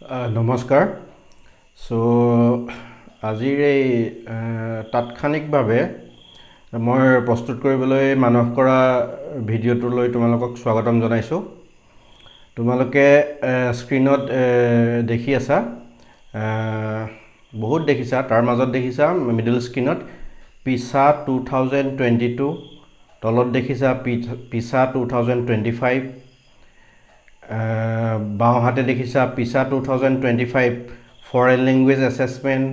নমস্কাৰ। চ' আজিৰ এই তাৎক্ষণিকভাৱে মই প্ৰস্তুত কৰিবলৈ মানস কৰা ভিডিঅ'টোলৈ তোমালোকক স্বাগতম জনাইছোঁ। তোমালোকে স্ক্ৰীনত দেখি আছা, বহুত দেখিছা, তাৰ মাজত দেখিছা মিডল স্ক্ৰীনত পিছা 2022, তলত দেখিছা পিছা 2025, বাওঁহাতে দেখিছা পিছা 2025 ফৰেন লেংগুৱেজ এছেছমেণ্ট,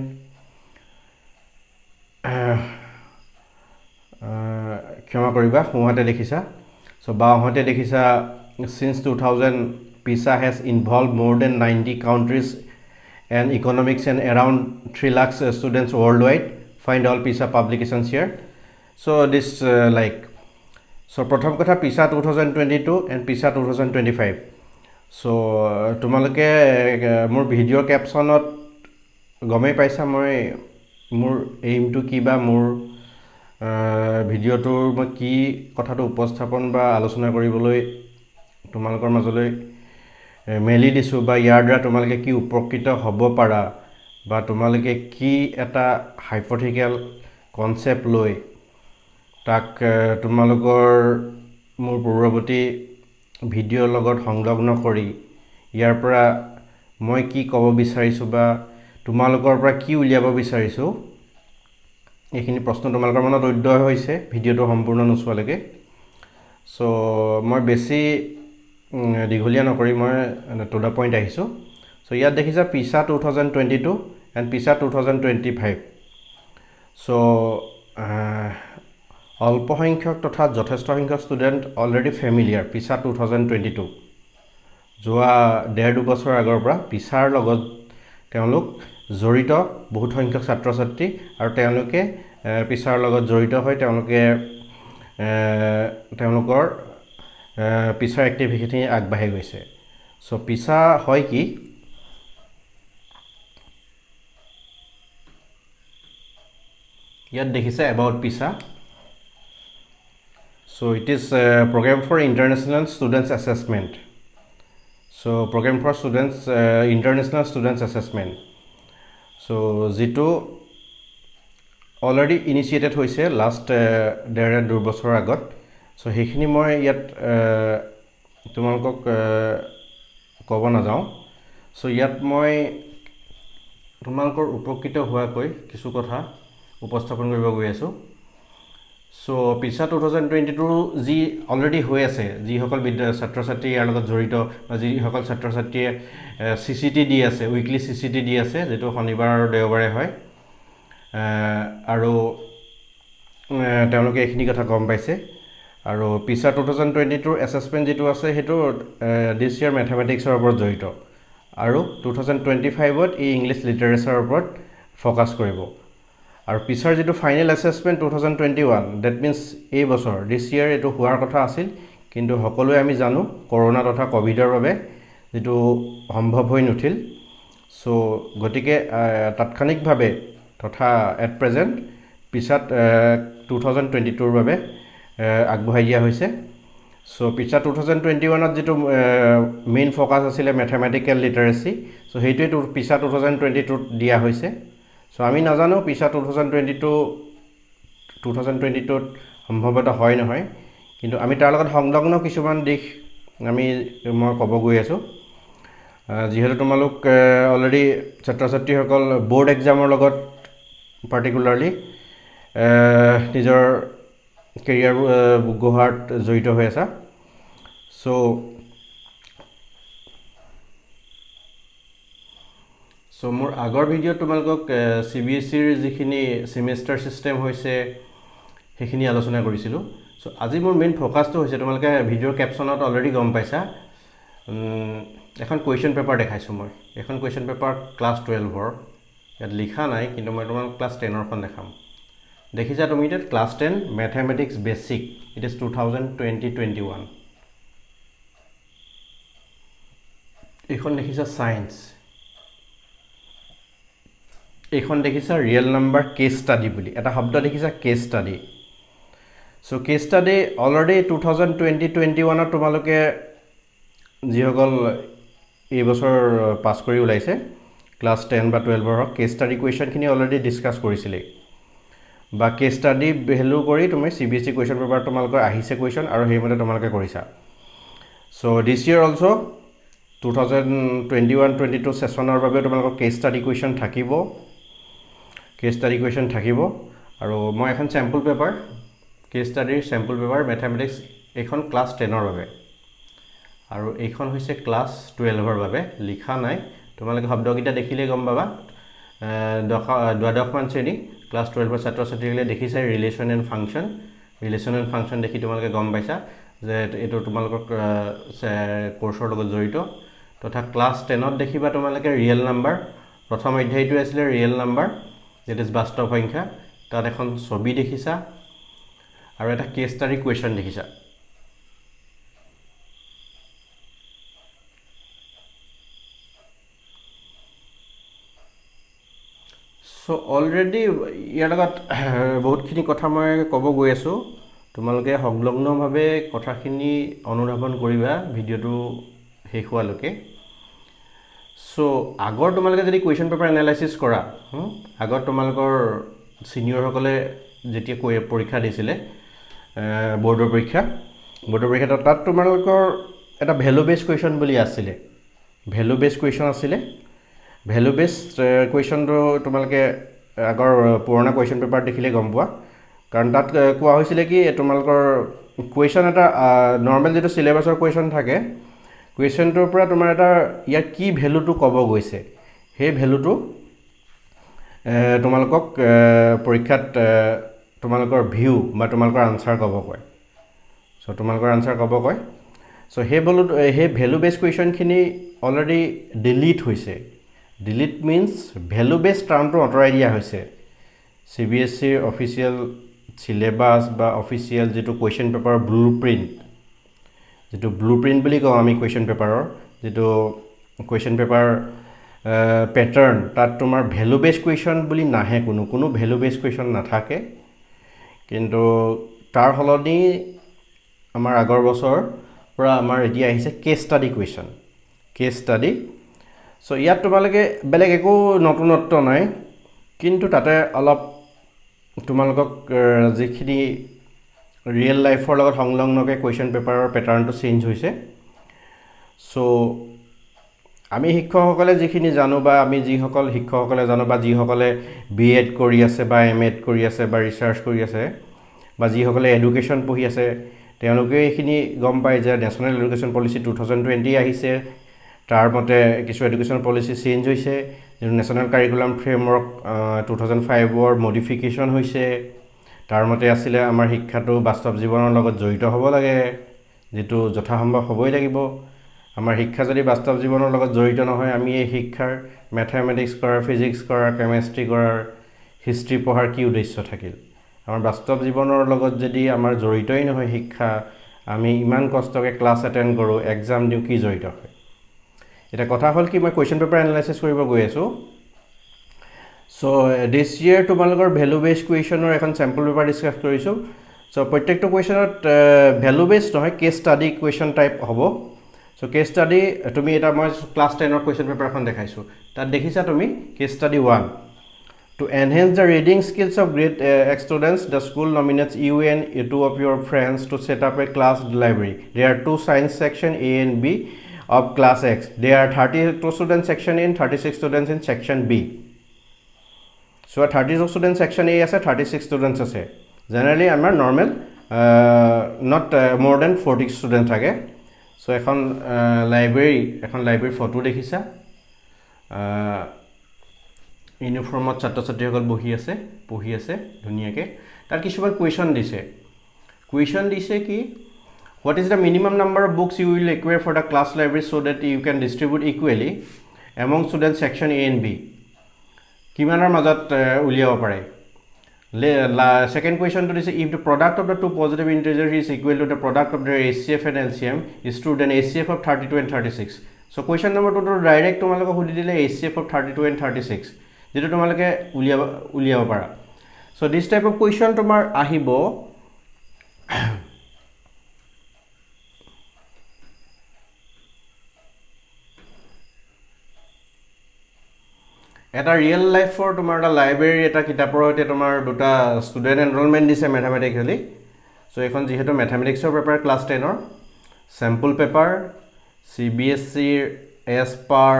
ক্ষমা কৰিবা, সোঁহাতে দেখিছা। চ' বাওঁহাতে দেখিছা since 2000 PISA has involved more than 90 countries and economics and around 3 lakhs students worldwide. Find all PISA publications here. So this so প্ৰথম কথা PISA 2022 and PISA 2025. চ' তোমালোকে মোৰ ভিডিঅ' কেপশ্যনত গমেই পাইছা মই মোৰ এইমটো কি বা মোৰ ভিডিঅ'টোৰ মই কি কথাটো উপস্থাপন বা আলোচনা কৰিবলৈ তোমালোকৰ মাজলৈ মেলি দিছোঁ বা ইয়াৰ দ্বাৰা তোমালোকে কি উপকৃত হ'ব পাৰা বা তোমালোকে কি এটা হাইপথেটিকেল কনচেপ্ট লৈ তাক তোমালোকৰ মোৰ পূৰ্বৱৰ্তী ভিডিঅ'ৰ লগত সংলগ্ন কৰি ইয়াৰ পৰা মই কি ক'ব বিচাৰিছোঁ বা তোমালোকৰ পৰা কি উলিয়াব বিচাৰিছোঁ, এইখিনি প্ৰশ্ন তোমালোকৰ মনত উদয় হৈছে ভিডিঅ'টো সম্পূৰ্ণ নোচোৱালৈকে। চ' মই বেছি দীঘলীয়া নকৰি মই টু দ্য পইণ্ট আহিছোঁ। চ' ইয়াত দেখিছা পিছা 2022 এণ্ড পিছা 2025। চ' অল্প সংখ্যক তথা যথেষ্ট সংখ্যক ষ্টুডেণ্ট অলৰেডি ফেমিলিয়াৰ পিছা 2022। যোৱা 1.5-2 বছৰ আগৰ পৰা পিছাৰ লগত তেওঁলোক জড়িত বহুত সংখ্যক ছাত্ৰ ছাত্ৰী, আৰু তেওঁলোকে পিছাৰ লগত জড়িত হৈ তেওঁলোকৰ পিছাৰ এক্টিভিটি আগবাঢ়ি গৈছে। চ' পিছা হয় কি, ইয়াত দেখিছে এবাউট পিছা। So it is a program for international students assessment. So program for students international students assessment. So যিটো অলৰেডি ইনিচিয়েটেড হৈছে লাষ্ট 1.5-2 বছৰৰ আগত। চ' সেইখিনি মই ইয়াত তোমালোকক ক'ব নাযাওঁ। চ' ইয়াত মই তোমালোকৰ উপকৃত হোৱাকৈ কিছু কথা উপস্থাপন কৰিব গৈ আছোঁ। চ' পিছা 2022 যি অলৰেডি হৈ আছে, যিসকল ছাত্ৰ ছাত্ৰী ইয়াৰ লগত জড়িত বা যিসকল ছাত্ৰ ছাত্ৰীয়ে CCT দি আছে, উইকলি CCT দি আছে, যিটো শনিবাৰ আৰু দেওবাৰে হয়, আৰু তেওঁলোকে এইখিনি কথা গম পাইছে। আৰু পিছা 2022 এছেছমেণ্ট যিটো আছে সেইটো দিছ ইয়াৰ মেথমেটিক্সৰ ওপৰত জড়িত, আৰু 2025ত এই ইংলিছ লিটাৰেচাৰৰ ওপৰত ফ'কাছ কৰিব। আৰু পিছাৰ যিটো ফাইনেল এছেছমেণ্ট 2021, ডেট মিনছ এই বছৰ দিছ ইয়াৰ এইটো হোৱাৰ কথা আছিল, কিন্তু সকলোৱে আমি জানো কৰোণা তথা ক'ভিডৰ বাবে যিটো সম্ভৱ হৈ নুঠিল। চ' গতিকে তাৎক্ষণিকভাৱে তথা এট প্ৰেজেণ্ট পিছাত 2022ৰ বাবে আগবঢ়াই দিয়া হৈছে। চ' পিছা 2021ত যিটো মেইন ফ'কাছ আছিলে মেথমেটিকেল লিটাৰেচি, চ' সেইটোৱে পিছা 2022ত দিয়া হৈছে। চ' আমি নাজানো পিছা 2022ত সম্ভৱতঃ হয় নহয়, কিন্তু আমি তাৰ লগত সংলগ্ন কিছুমান দিশ মই ক'ব গৈ আছোঁ। যিহেতু তোমালোক অলৰেডি ছাত্ৰ ছাত্ৰীসকল ব'ৰ্ড এক্সামৰ লগত পাৰ্টিকুলাৰলি নিজৰ কেৰিয়াৰ গঢ়াত জড়িত হৈ আছা। চ' মোৰ আগৰ ভিডিঅ'ত তোমালোকক CBSEৰ যিখিনি ছেমিষ্টাৰ ছিষ্টেম হৈছে সেইখিনি আলোচনা কৰিছিলোঁ। চ' আজি মোৰ মেইন ফ'কাছটো হৈছে, তোমালোকে ভিডিঅ'ৰ কেপশ্যনত অলৰেডি গম পাইছা, এখন কুৱেশ্যন পেপাৰ দেখাইছোঁ মই। এখন কুৱেশ্যন পেপাৰ ক্লাছ 12ৰ, ইয়াত লিখা নাই, কিন্তু মই তোমাক ক্লাছ 10ৰখন দেখাম। দেখিছা তুমি এতিয়া class 10 mathematics basic, it is 2020-21। এইখন দেখিছা ছায়েন্স, এইখন দেখিছা ৰিয়েল নাম্বাৰ কেছ ষ্টাডি বুলি এটা শব্দ দেখিছা, কেছ ষ্টাডি। চ' কেছ ষ্টাডি অলৰেডি 2020-21ত তোমালোকে যিসকল এই বছৰ পাছ কৰি ওলাইছে ক্লাছ 10 বা 12 হওক কেছ ষ্টাডি কুৱেশ্যনখিনি অলৰেডি ডিছকাছ কৰিছিলেই বা কেছ ষ্টাডি ভেলু কৰি তুমি CBSE কুৱেশ্যন পেপাৰ তোমালোকৰ আহিছে কুৱেশ্যন আৰু সেইমতে তোমালোকে কৰিছা চ' দিছ ইয়েৰ অলছ' 2021-22 ছেশ্যনৰ বাবে তোমালোকৰ কেছ ষ্টাডি কুৱেশ্যন থাকিব আৰু মই এখন চেম্পল পেপাৰ কেছ ষ্টাডিৰ চেম্পল পেপাৰ মেথমেটিক্স এইখন ক্লাছ 10ৰ বাবে আৰু এইখন হৈছে ক্লাছ 12ৰ বাবে লিখা নাই তোমালোকে শব্দকেইটা দেখিলেই গম পাবা দ্বাদশমান শ্ৰেণী ক্লাছ 12ৰ ছাত্ৰ ছাত্ৰীসকলে দেখিছে ৰিলেশ্যন এণ্ড ফাংচন দেখি তোমালোকে গম পাইছা যে এইটো তোমালোকৰ কোৰ্চৰ লগত জড়িত তথা ক্লাছ 10ত দেখিবা তোমালোকে ৰিয়েল নাম্বাৰ প্ৰথম অধ্যায়টো আছিলে ৰিয়েল নাম্বাৰ দ্যাট ইজ বাস্তৱ সংখ্যা তাত এখন ছবি দেখিছা আৰু এটা কেছ ষ্টাডি কুৱেশ্যন দেখিছা চ' অলৰেডি ইয়াৰ লগত বহুতখিনি কথা মই ক'ব গৈ আছোঁ তোমালোকে সংলগ্নভাৱে কথাখিনি অনুধাৱন কৰিবা ভিডিঅ'টো শেষ হোৱালৈকে চ' আগৰ তোমালোকে যদি কুৱেশ্যন পেপাৰ এনালাইচিছ কৰা আগত তোমালোকৰ ছিনিয়ৰসকলে যেতিয়া পৰীক্ষা দিছিলে বৰ্ডৰ পৰীক্ষা তাত তোমালোকৰ এটা ভেলু বেছ কুৱেশ্যন বুলি আছিলে ভেলু বেছ কুৱেশ্যনটো তোমালোকে আগৰ পুৰণা কুৱেশ্যন পেপাৰ দেখিলে গম পোৱা কাৰণ তাত কোৱা হৈছিলে কি তোমালোকৰ কুৱেশ্যন এটা নৰ্মেল যিটো চিলেবাছৰ কুৱেশ্যন থাকে কুৱেশ্যনটোৰ পৰা তোমাৰ এটা ইয়াৰ কি ভেলুটো ক'ব গৈছে সেই ভেলুটো তোমালোকক পৰীক্ষাত তোমালোকৰ ভিউ বা তোমালোকৰ আনচাৰ ক'ব কয় চ' সেই ভেলু বেছ কুৱেশ্যনখিনি অলৰেডি ডিলিট হৈছে ডিলিট মিনছ ভেলু বেছ টাৰ্মটো আঁতৰাই দিয়া হৈছে CBSEৰ অফিচিয়েল চিলেবাছ বা অফিচিয়েল যিটো কুৱেশ্যন পেপাৰৰ ব্লু প্ৰিণ্ট বুলি কওঁ আমি কুৱেশ্যন পেপাৰৰ যিটো কুৱেশ্যন পেপাৰ পেটাৰ্ণ তাত তোমাৰ ভেলু বেছ কুৱেশ্যন বুলি নাহে কোনো ভেলু বেছ কুৱেশ্যন নাথাকে কিন্তু তাৰ সলনি আমাৰ আগৰ বছৰ পৰা আমাৰ এতিয়া আহিছে কেছ ষ্টাডি কুৱেশ্যন চ' ইয়াত তোমালোকে বেলেগ একো নতুনত্ব নাই কিন্তু তাতে অলপ তোমালোকক যিখিনি ৰিয়েল লাইফৰ লগত সংলগ্নকৈ কুৱেশ্যন পেপাৰৰ পেটাৰ্ণটো চেঞ্জ হৈছে চ' আমি শিক্ষকসকলে যিখিনি জানো বা আমি যিসকল শিক্ষকসকলে জানো বা যিসকলে BEd কৰি আছে বা MAd কৰি আছে বা ৰিচাৰ্চ কৰি আছে বা যিসকলে এডুকেশ্যন পঢ়ি আছে তেওঁলোকে এইখিনি গম পায় যে নেশ্যনেল এডুকেশ্যন পলিচি 2020 আহিছে তাৰ মতে কিছু এডুকেশ্যন পলিচি চেঞ্জ হৈছে যিটো নেশ্যনেল কাৰিকুলাম ফ্ৰেমৱৰ্ক 2005ৰ মডিফিকেশ্যন হৈছে তাৰ মতে আছিলে আমাৰ শিক্ষাটো বাস্তৱ জীৱনৰ লগত জড়িত হ'ব লাগে যিটো যথাসম্ভৱ হ'বই লাগিব আমাৰ শিক্ষা যদি বাস্তৱ জীৱনৰ লগত জড়িত নহয় আমি এই শিক্ষাৰ মেথমেটিক্স কৰাৰ ফিজিক্স কৰাৰ কেমেষ্ট্ৰি কৰাৰ হিষ্ট্ৰী পঢ়াৰ কি উদ্দেশ্য থাকিল আমাৰ বাস্তৱ জীৱনৰ লগত যদি আমাৰ জড়িতই নহয় শিক্ষা আমি ইমান কষ্টকৈ ক্লাছ এটেণ্ড কৰোঁ এক্সাম দিওঁ কি জড়িত হয় এটা কথা হ'ল কি মই কুৱেশ্যন পেপাৰ এনালাইচিছ কৰিব গৈ আছোঁ চ' দিছ ইয়েৰ তোমালোকৰ ভেলু বেছ কুৱেশ্যনৰ এখন চেম্পল পেপাৰ ডিছকাছ কৰিছোঁ চ' প্ৰত্যেকটো কুৱেশ্যনত ভেলু বেছ নহয় কেছ ষ্টাডি কুৱেশ্যন টাইপ হ'ব চ' কেছ ষ্টাডি তুমি এটা মই ক্লাছ 10ৰ কুৱেশ্যন পেপাৰখন দেখাইছোঁ তাত দেখিছা তুমি cash study 1 To enhance the reading skills of grade X students, the school nominates you and two of your friends to set up a class library. There are two science section A and B of class X. There are 32 students section A and 36 students in section B. So 32 students section A আছে 36 students আছে. Generally আমাৰ normal not more than 40 students থাকে. So এখন library photo দেখিছা. ইউনিফৰ্মত ছাত্ৰ ছাত্ৰীসকল পঢ়ি আছে ধুনীয়াকৈ তাৰ কিছুমান কুৱেশ্যন দিছে কি what is the minimum number of books U will একুৱেৰ for the class library so' date U can distribute equally among student section A and B কিমানৰ মাজত উলিয়াব পাৰে ছেকেণ্ড কুৱেশ্যনটো দিছে if the product of the two positive integer is equal to the product of the HCF and LCM is two then HCF of 32 and 36 so' question number 2টো direct তোমালোকক সুধি দিলে HCF অফ 32 and 36 যেটো তোমালোকে উলিয়াব পাৰা so this type of question তোমাৰ আহিব এটা ৰিয়েল লাইফৰ তোমাৰ এটা লাইব্ৰেৰী এটা কিতাপৰ সৈতে তোমাৰ দুটা ষ্টুডেণ্ট এনৰলমেণ্ট দিছে মেথামেটিকেলি চ' এইখন যিহেতু মেথামেটিক্সৰ পেপাৰ ক্লাছ 10ৰ চেম্পল পেপাৰ CBSEৰ as per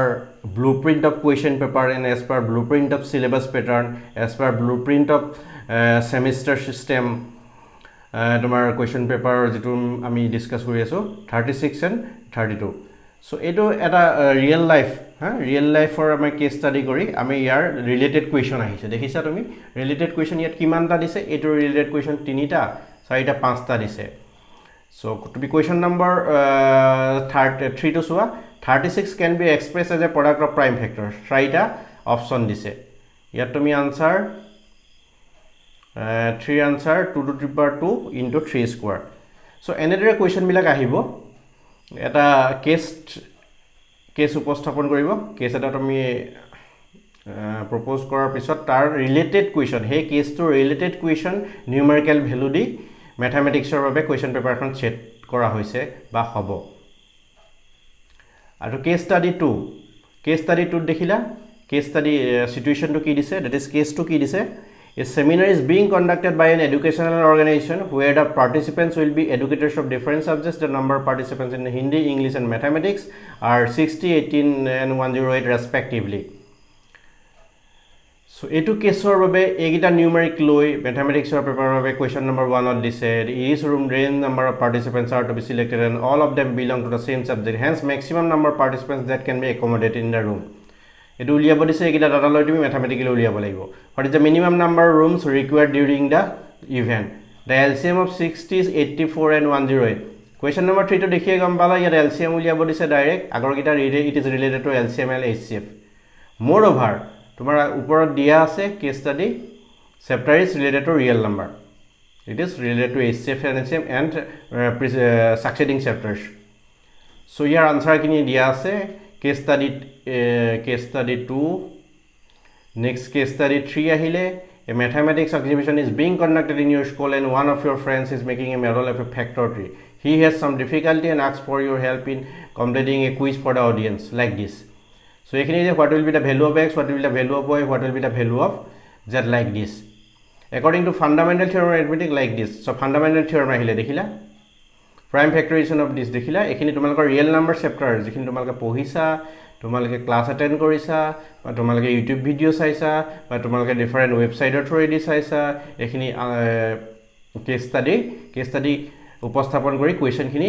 blueprint of question paper and as per blueprint of syllabus pattern as per blueprint of semester system তোমার question paper যেটো আমি ডিসকাস কৰি আছো 36 and 32 সো এটো এটা ৰিয়েল লাইফ ৰিয়েল লাইফৰ আমি কেস ষ্টাডি কৰি আমি ইয়াৰ ৰিলেটেড কুৱেশ্যন আহিছে দেখিছা তুমি ৰিলেটেড কুৱেশ্যন ইয়াত কিমানটা দিছে এটো ৰিলেটেড কুৱেশ্যন 3টা 4টা 5টা দিছে সো তুমি কুৱেশ্যন নম্বৰ 3 to চোৱা 36 can be expressed as a product of prime factors 4টা অপশন দিছে ইয়াত তুমি answer 3 answer 2 to the power 2 into 3 square so এনেদৰে কুৱেশ্যন বিলাক আহিব এটা কেস উপস্থাপন কৰিব কেস এটা তুমি প্ৰপ'জ কৰাৰ পিছত তাৰ ৰিলেটেড কুৱেশ্যন হে কেসটো ৰিলেটেড কুৱেশ্যন নিউমেৰিকেল ভ্যালু দি ম্যাথমেটিক্সৰ বাবে কুৱেশ্যন পেপাৰখন সেট কৰা হৈছে বা হ'ব আৰু কেস ষ্টাডি 2 দেখিলা কেস ষ্টাডি সিচুৱেশ্যনটো কি দিছে দ্যাট ইজ কেসটো কি দিছে A seminar is being conducted by an educational organization where the participants will be educators of different subjects. The number of participants in Hindi, English and mathematics are 60, 18 and 108 respectively. So, etu kesor babe egita numeric loi mathematics or paper babe question number 1 on this said each room range number of participants are to be selected and all of them belong to the same subject. Hence, maximum number of participants that can be accommodated in the room. It will be able to say that data load mathematically reliable. What is the minimum number of rooms required during the event? The LCM of 60 is 84 and 108. Question number 3 to dekhiye gambala here LCM will be able to say direct. Agar kita it is related to LCM and HCF. Moreover, tomorrow upor dia ase case study chapter is related to real number. It is related to HCF and LCM and succeeding chapters. So here answer kini dia ase case study 2 next case study 3 ahile a mathematics exhibition is being conducted in your school and one of your friends is making a model of a factor tree. He has some difficulty and asks for your help in completing a quiz for the audience like this. So what will be the value of x, what will be the value of y, what will be the value of z like this. According to fundamental theorem of arithmetic like this. So fundamental theorem ahile dekhila prime factorization of this dekhila ekhini tumalকৰ real number chapter jekhini tumalka pohisa tumalke class attend korisa ba tumalke youtube video saisa ba tumalke different website through di saisa ekhini case study উপস্থাপন কৰি question khini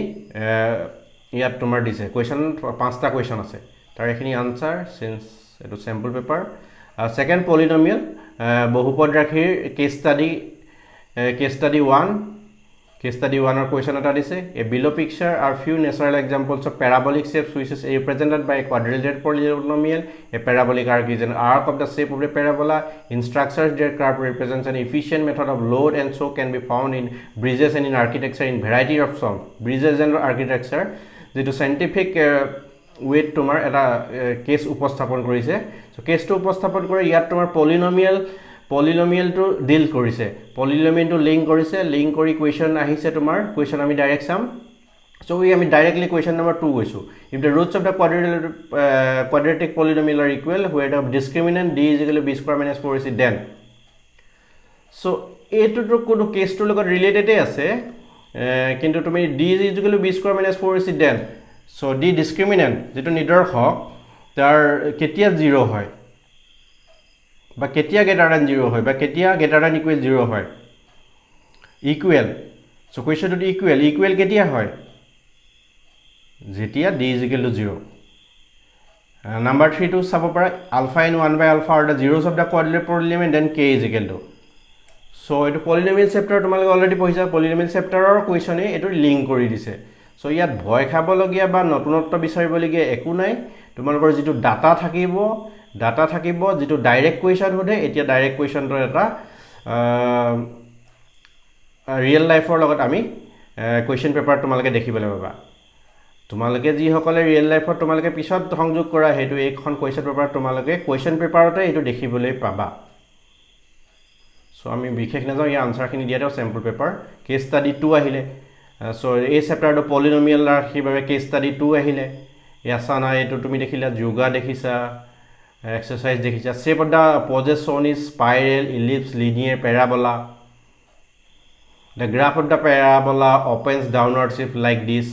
ইয়াত তোমাৰ দিছে question 5টা question আছে তাৰ এখিনি answer since এটো sample paper second polynomial বহুপদ ৰাশিৰ case study 1 Case study 1 or question at a below picture are few natural examples of parabolic shapes which is represented by a quadrilateral polynomial. A parabolic arc is an arc of the shape of a parabola. In structures, their curve represents an efficient method of load and so can be found in bridges and in architecture in variety of forms. Bridges and architecture, the scientific weight tomar at a case উপস্থাপন কৰিছে so case to উপস্থাপন কৰি ইয়াত তোমাৰ polynomial to deal korise polynomial to link korise link kori question ahise tomar question ami direct sum so we ami directly question number 2 goisu if the roots of the quadratic polynomial are equal where the discriminant d is equal to b square minus 4ac then so eto to kono case to logot related ase kintu tumi d is equal to b square minus 4ac then so d discriminant jeto nidor hok tar ketia 0 hoy বা কেতিয়া greater than 0 হয় বা কেতিয়া greater than equal 0 হয় equal so question to equal কেতিয়া হয় যেতিয়া d is equal to 0 number 3 to চাব পাৰা alpha and 1 by alpha are the zeros of the quadrilateral polynomial then k is equal to so এটো polynomial chapter তোমালোকে already পঢ়িছা polynomial chapter ৰ question এটো লিংক কৰি দিছে so ইয়াত ভয় খাব লগিয়া বা নতুনত্ব বিচাৰিব লগিয়া একো নাই তোমালোকৰ যেটো ডাটা থাকিব যেটো ডাইৰেক্ট কোৱেশ্চন হতে এতিয়া ডাইৰেক্ট কোৱেশ্চনটো এটা ৰিয়েল লাইফৰ লগত আমি কোৱেশ্চন পেপাৰ তোমালোকে দেখিবলৈ পাবা তোমালোকে যি সকলে ৰিয়েল লাইফত তোমালোকে পিছত সংযোগ কৰা হেতু এইখন কোৱেশ্চন পেপাৰ তোমালোকে কোৱেশ্চন পেপাৰতে এটো দেখিবলৈ পাবা সো আমি বিশেষ নাযাও এই আনসাৰখিনি দিয়াটো স্যাম্পল পেপাৰ কেস ষ্টাডি 2 আহিলে সো এই চেপ্টাৰটো পলিনোমিয়াল ৰাখিৰ বাবে কেস ষ্টাডি 2 আহিলে ইয়াসানা এটো তুমি দেখিলা যোগা দেখিছা exercise দেখিছা shape of the poses shown is spiral ellipse linear parabola the graph of the parabola opens downwards if like this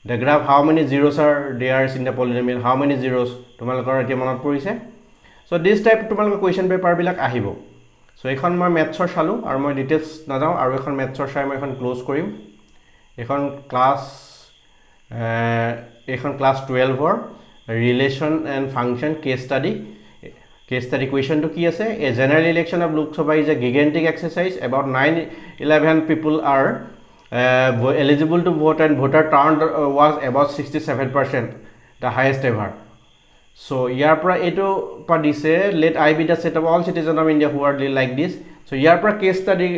the graph how many zeros are there in the polynomial how many zeros তোমালোকৰ এতিয়া মনত পৰিছে so this type তোমালোকৰ question paper বিলাক আহিব so এখন মই mathsৰ চালো আৰু মই details নাযাও আৰু এখন mathsৰ চাই মই এখন ক্লোজ কৰিম এখন ক্লাস 12 ৰ relation and function case study question to ki ase a general election of Lok Sabha is a gigantic exercise about 911 people are eligible to vote and voter turnout was about 67% the highest ever so yar pra eto pa dise let I be the set of all citizens of India who are like this so yar pra case study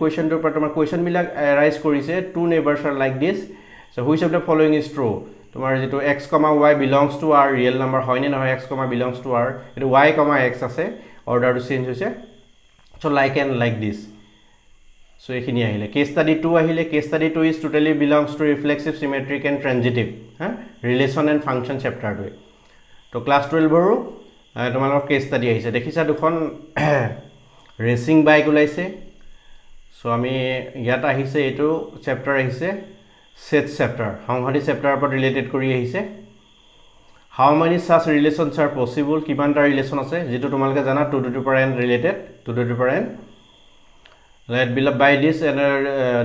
question to tomar question bilak arise korise two neighbors are like this so which of the following is true তোমার যেটো x, y belongs to r real number হয় নে নহয় x, belongs to r এটো y, x আছে অর্ডারটো change হৈছে so like and like this so এখিনি আহিলে case study 2 আহিলে case study 2 is totally belongs to reflexive symmetric and transitive relation and function chapter টো তো ক্লাস 12 ৰ তোমালোকৰ case study আহিছে দেখিছা দুখন ৰেসিং বাইক ওলাইছে so আমি ইয়াত আহিছে এটো চ্যাপ্টাৰ আহিছে set chapter সংহতি chapter upon related kori ahise how many such relations are possible kibanta relation ase jeto tumalke jana 2 to the power n related 2 to the power n let be by this and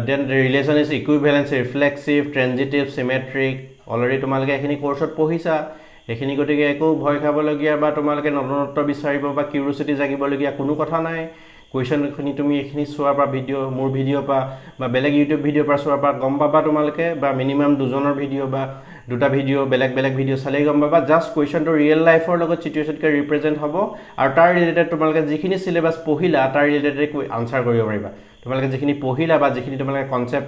then the relation is equivalent reflexive transitive symmetric already tumalke ekhini course ot pohisa ekhini gotike eko bhoy khabologia ba tumalke nonotto bisaribo ba curiosity jagibologia kono kotha nai question khini tumi ekhini soa pa video mor video pa ba beleg youtube video pa soa pa gom baba tumalke ba minimum dujonor video ba duta video beleg video sale gom baba just question to real life or logot situation ke represent hobo ar tar related tumalke jikhini syllabus pohila tar related koi answer koribo pariba tumalke jikhini pohila ba jikhini tumalke concept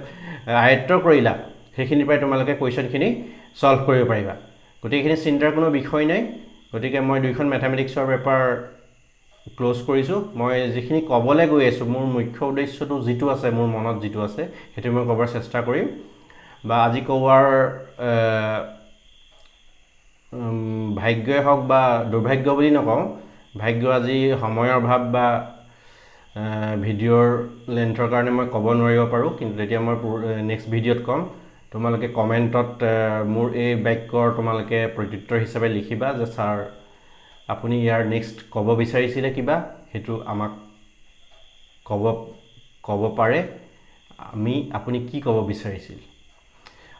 ayetto korila hekhini pai tumalke question khini solve koribo pariba goti ekhini sintar kono bikhoy nai gotike moi duikhon mathematics or paper close কৰিছো মই যিখিনি কবলে গৈ আছো মোৰ মুখ্য উদ্দেশ্যটো যেটো আছে মোৰ মনত যেটো আছে হেতু মই কবৰ চেষ্টা কৰিম বা আজি কোৱাৰ ভাগ্যই হক বা দুৰ্ভাগ্য বুলি নকওঁ ভাগ্য আজি সময়ৰ অভাৱ বা ভিডিওৰ লেন্থৰ কাৰণে মই কব নোৱাৰিব পাৰো কিন্তু এতিয়া মই নেক্সট ভিডিওত কম তোমালোকে কমেন্টত মোৰ এই বাক্যৰ তোমালোকে প্ৰত্যুত্তৰ হিচাপে লিখিবা যে স্যাৰ আপুনি ইয়াৰ নেক্সট কব বিচাৰিছিলে কিবা হেতু আমাক কব পাৰে আমি আপুনি কি কব বিচাৰিছিল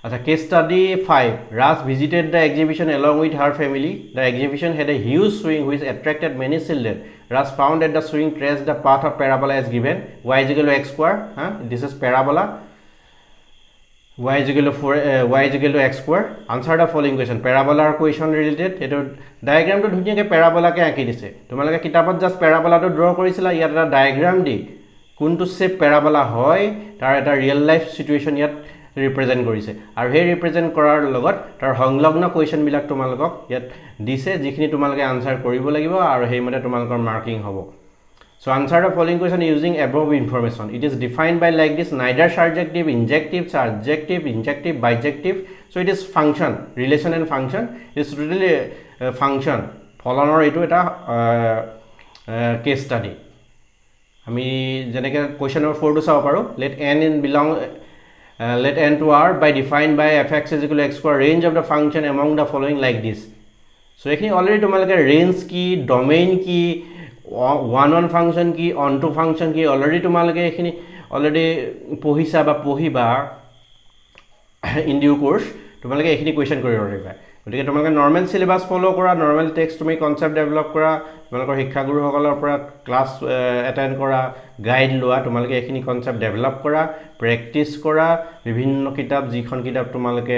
আচ্ছা case study 5 Raj visited the exhibition along with her family the exhibition had a huge swing which attracted many children Raj found that the swing traced the path of parabola as given y is equal to x square this is parabola y is equal to x square answer the following question parabola question related eto diagram to dhuniya ke parabola ke aki dise tumalage kitabot just parabola to draw korisila yat eta diagram di kuntu shape parabola hoy tar eta real life situation yat represent korise aru he represent korar logot tar honglogna question bilak tumalagok yat dise jikhini tumalage answer koribo lagibo aru he mate tumalagor marking hobo so answer the following question using above information it is defined by like this neither surjective injective surjective injective bijective so it is function relation and function is really function ফলনৰ এটো এটা case study আমি জেনেকে question number 4 to চাও পাৰো let n to r by defined by fx is equal to x square range of the function among the following like this so ekhini already tumalake range ki domain ki one function ki on to function ki already tumalake ekhini already pohisa ba pohiba in due course tumalake ekhini question koribo pariba গতিকে তোমালোকে normal syllabus ফলো কৰা নৰমাল text তুমি concept develop কৰা তোমালোকৰ শিক্ষাগুৰু সকলৰ পৰা class attend কৰা গাইড লোৱা তোমালোকে এখিনি কনসেপ্ট ডেভেলপ কৰা প্ৰেক্টিস কৰা বিভিন্ন কিতাপ যিখন কিতাপ তোমালোকে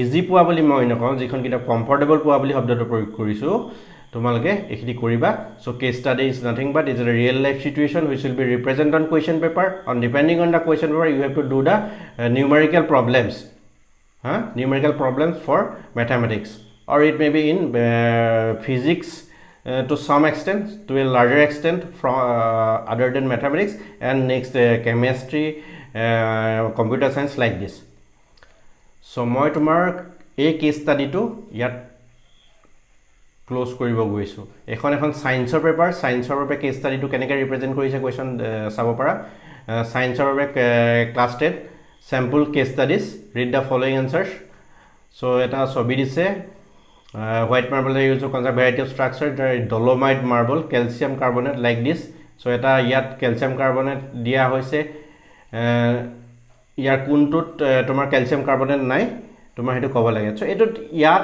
ইজি পোৱা বুলি মই নকওঁ যিখন কিতাপ কমফৰ্টেবল পোৱা বুলি শব্দটো প্ৰয়োগ কৰিছো তোমালোকে এখিনি কৰিবা so case study is nothing but is a real life situation which will be represented on question paper on depending on the question paper you have to do the numerical problems numerical problems for mathematics or it may be in physics to some extent to a larger extent from other than mathematics and next chemistry computer science like this so moi tomar a case study to yat close কৰিব গৈছোঁ এখন সায়েন্সৰ paper সায়েন্সৰ বাবে cash ষ্টাডিটো কেনেকৈ represent কৰিছে question চাব পাৰা সায়েন্সৰ বাবে class 10 sample case studies read the following answers so এটা ছবি দিছে white marble use to conserve variety of structure dolomite marble calcium carbonate like this so এটা ইয়াত কেলছিয়াম কাৰ্বনেট দিয়া হৈছে ইয়াৰ কোনটোত তোমাৰ কেলছিয়াম কাৰ্বনেট নাই তোমাৰ হেতু ক'ব লাগে সো এটো ইয়াত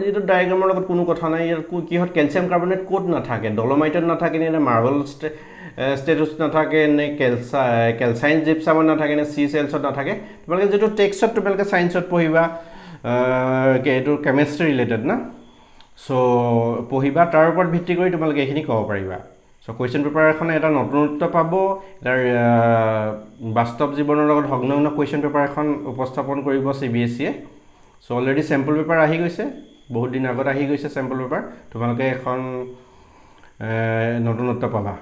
এটো ডায়াগ্ৰামৰ লগত কোনো কথা নাই ইয়াৰ কিহত কেলছিয়াম কাৰ্বনেট কোড নাথাকে ডলোমাইটত নাথাকে নে মাৰ্বল স্টেটাস নাথাকে নে কেলসাইন জিপসাম নাথাকে নে সি সেলছত নাথাকে তোমালোকে যেটো টেক্সট তোমালোকে সায়েন্সত পঢ়িবা এটো কেমিষ্ট্ৰি ৰিলেটেড না সো পঢ়িবা তাৰ ওপৰত ভিত্তি কৰি তোমালোকে এখিনি ক'ব পাৰিবা সো কোৱেশ্চন পেপাৰ এখন এটা নতুনত্ব পাব তাৰ বাস্তৱ জীৱনৰ লগত সংলগ্ন কোৱেশ্চন পেপাৰ এখন উপস্থাপন কৰিব CBSE so already sample paper আহি গৈছে বহুত দিন আগত আহি গৈছে স্যাম্পল পেপাৰ তোমালোকে এখন নতুনত্ব পাবা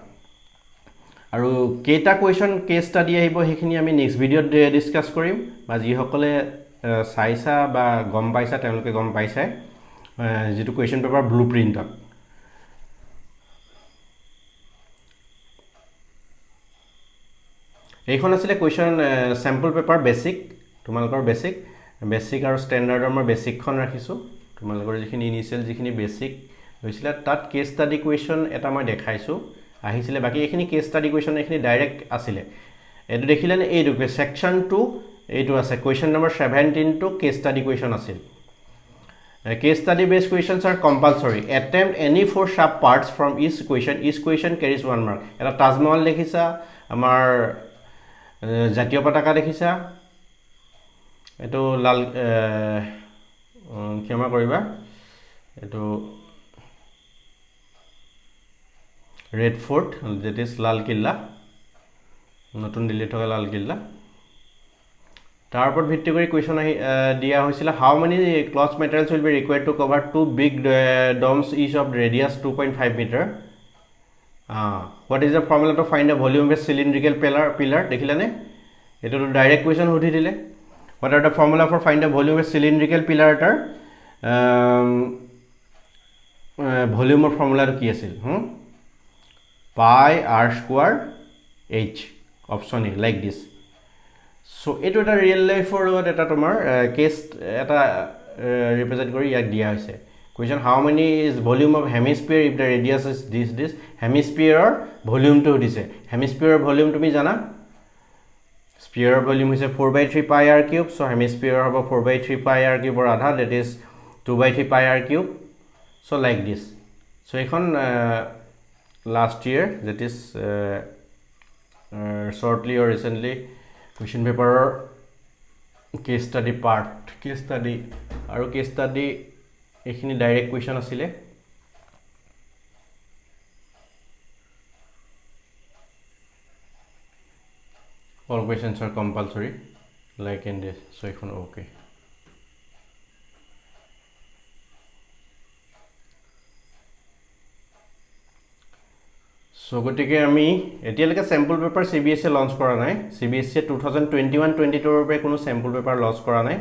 আৰু কেটা কোৱেশ্চন কেছ ষ্টাডি আহিব হেখিনি আমি নেক্সট ভিডিঅত ডিসকাস কৰিম বা যি সকলে চাইছা বা গম পাইছা তেওঁলোকে গম পাইছে যেটো কোৱেশ্চন পেপাৰ ব্লুপ্ৰিন্টত এইখন আছিল কোৱেশ্চন স্যাম্পল পেপাৰ বেসিক তোমালোকৰ বেসিক আৰু ষ্টেণ্ডাৰ্ডৰ মই বেসিকখন ৰাখিছো তোমালোকৰ যিখিনি ইনিশিয়াল যিখিনি বেসিক হৈছিল তাত কেছ ষ্টাডি কোৱেশ্চন এটা মই দেখাইছো আহিছিলে বাকি এখিনি কেছ ষ্টাডি কোৱেশ্চন এখিনি ডাইৰেক্ট আছিলে এটো দেখিলে এই দুকে সেকশন 2 এইটো আছে question number 17 to case study question আছিল case study based questions are compulsory attempt any 4 sharp parts from each question carries 1 mark eta tajmahal dekhisa amar jatiyo pataka dekhisa eto lal kema koriba eto red fort that is lal killa notun delhi thoka lal killa তারপর ভিত্তি করে question দিয়া হয়েছিল how many cloth materials will be required to cover two big domes each of radius 2.5 metre what is the formula to find a volume of cylindrical pillar দেখিলানে এটা তো direct question উঠি দিলে what are the formula for find a volume of cylindrical পিলারটার ভলিউমৰ ফৰ্মুলাটো কি আছিল pi r square h option A like this so এটো এটা ৰিয়েল লাইফৰ লগত এটা তোমাৰ কেছ এটা ৰিপ্ৰেজেন্ট কৰি ইয়াক দিয়া হৈছে question how many is volume of hemisphere if the radius is this হেমিস্ফিয়াৰৰ ভলিউমটো দিছে হেমিস্ফিয়াৰৰ ভলিউম তুমি জানা স্ফিয়াৰৰ ভলিউম হৈছে 4/3 পাই r কিউব সো হেমিস্ফিয়াৰ হ'ব 4/3 পাই r কিউবৰ আধা that is 2/3 pi r cube so like this so এখন last year that is shortly or recently question paper case study part case study aru case study ekhini direct question asile all questions are compulsory like in this so ekhon okay so গটিকে আমি এতিয়ালৈকে sample paper CBSE launch কৰা নাই CBSE 2021-22 ৰ বাবে কোনো sample paper launch কৰা নাই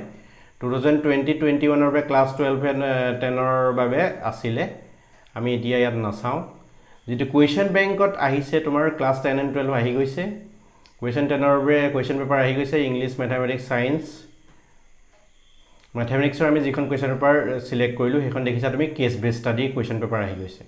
2020-21 ৰ বাবে ক্লাস 12 এণ্ড 10 ৰ বাবে আছিল আমি এতিয়া ইয়াত নাচাও যেটো কোৱেশ্চন বেংকত আহিছে তোমাৰ ক্লাস 10 এণ্ড 12 আহি গৈছে কোৱেশ্চন 10 ৰ বাবে কোৱেশ্চন পেপাৰ আহি গৈছে ইংলিশ ম্যাথমেটিক্স সায়েন্স ম্যাথমেটিক্সৰ আমি যিখন কোৱেশ্চন পেপাৰ সিলেক্ট কৰিলো হেখন দেখিছা তুমি case base study question paper আহি গৈছে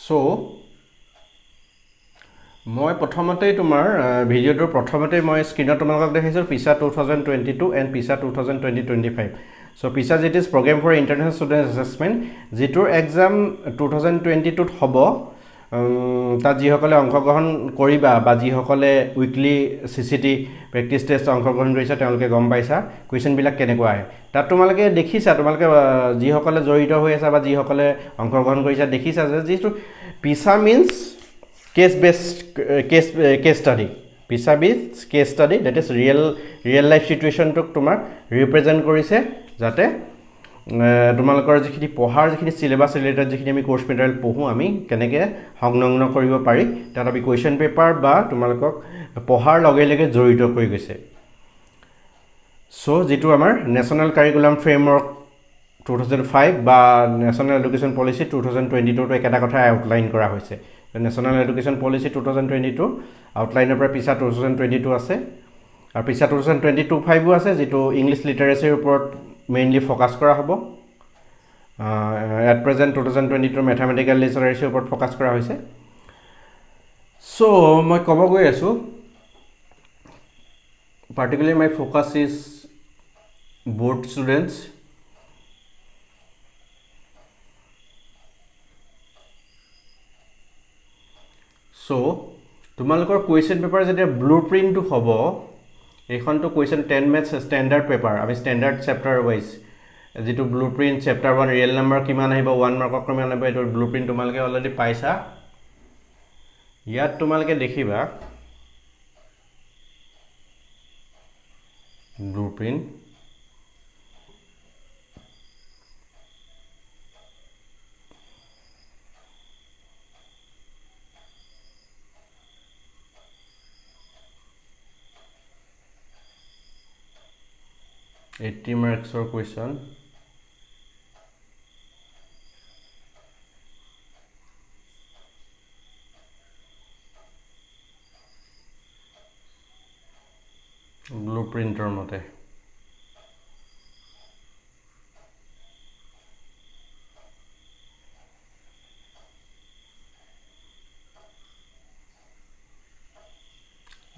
সো মই প্ৰথমতে তোমাৰ ভিডিওটোৰ প্ৰথমতে মই স্ক্ৰিনত তোমালোকক দেখাইছো পিসা 2022 এণ্ড পিসা 2020-25 so PISA it is programme for international student assessment যেটোৰ এক্সাম 2022 ত হ'ব তাত যিসকলে অংশগ্ৰহণ কৰিবা বা যিসকলে উইকলি CCT প্ৰেক্টিছ টেষ্ট অংশগ্ৰহণ কৰিছা তেওঁলোকে গম পাইছা কুৱেশ্যনবিলাক কেনেকুৱা আহে তাত তোমালোকে দেখিছা তোমালোকে যিসকলে জড়িত হৈ আছা বা যিসকলে অংশগ্ৰহণ কৰিছা দেখিছা যে যিটো PISA means case study PISA means case study that is real life চিটুৱেশ্যনটোক তোমাক ৰিপ্ৰেজেণ্ট কৰিছে যাতে তোমালোকৰ যিখিনি পঢ়াৰ যিখিনি চিলেবাছ ৰিলেটেড যিখিনি আমি কোৰ্চ মেটেৰিয়েল পঢ়োঁ আমি কেনেকৈ সংলগ্ন কৰিব পাৰি তাত আমি কুৱেশ্যন পেপাৰ বা তোমালোকক পঢ়াৰ লগে লগে জড়িত কৰি গৈছে চ' যিটো আমাৰ নেশ্যনেল কাৰিকুলাম ফ্ৰেমৱৰ্ক 2005 বা নেশ্যনেল এডুকেশ্যন পলিচি 2022 একেটা কথাই আউটলাইন কৰা হৈছে নেশ্যনেল এডুকেশ্যন পলিচি 2022 আউটলাইনৰ পৰা পিছা 2022 আছে আৰু পিছা 2022-5ও আছে যিটো ইংলিছ লিটাৰেচিৰ ওপৰত মেইনলি ফ'কাছ কৰা হ'ব এট প্ৰেজেণ্ট 2022 মেথামেটিকেল লিটাৰেচিৰ ওপৰত ফ'কাছ কৰা হৈছে চ' মই ক'ব গৈ আছোঁ particularly my focus is board students so তোমালোকৰ কুৱেশ্যন পেপাৰ যেতিয়া ব্লুপ্ৰিণ্টটো হ'ব এইখনটো কুৱেশ্যন 10 মেথছ ষ্টেণ্ডাৰ্ড পেপাৰ আমি ষ্টেণ্ডাৰ্ড চেপ্টাৰ ৱাইজ যিটো ব্লুপ্ৰিণ্ট চেপ্টাৰ 1 ৰিয়েল নাম্বাৰ কিমান আহিব 1 মাৰ্কৰ কিমান আহিব এইটো ব্লুপ্ৰিণ্ট তোমালোকে অলৰেডি পাইছা ইয়াত তোমালোকে দেখিবা blueprint $80 marks or question ব্লুপ্ৰিণ্টৰ মতে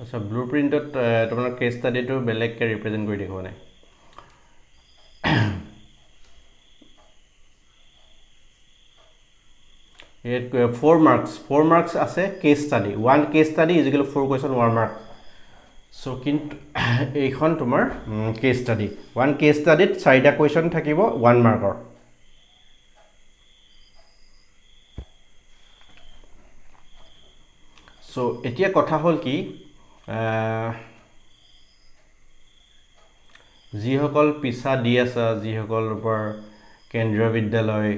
আচ্ছা ব্লুপ্ৰিণ্টত তোমাৰ কেছ ষ্টাডিটো বেলেগকৈ ৰিপ্ৰেজেণ্ট কৰি দেখুৱা নাই ইয়াত 4 মাৰ্কছ আছে case study 1 case study is equal 4 question 1 mark so' কিন্তু এইখন তোমাৰ কেছ ষ্টাডি 1 কেছ ষ্টাডিত 4টা কুৱেশ্যন থাকিব 1 মাৰ্কৰ চ' এতিয়া কথা হ'ল কি যিসকল পিছা দি আছা যিসকল কেন্দ্ৰীয় বিদ্যালয়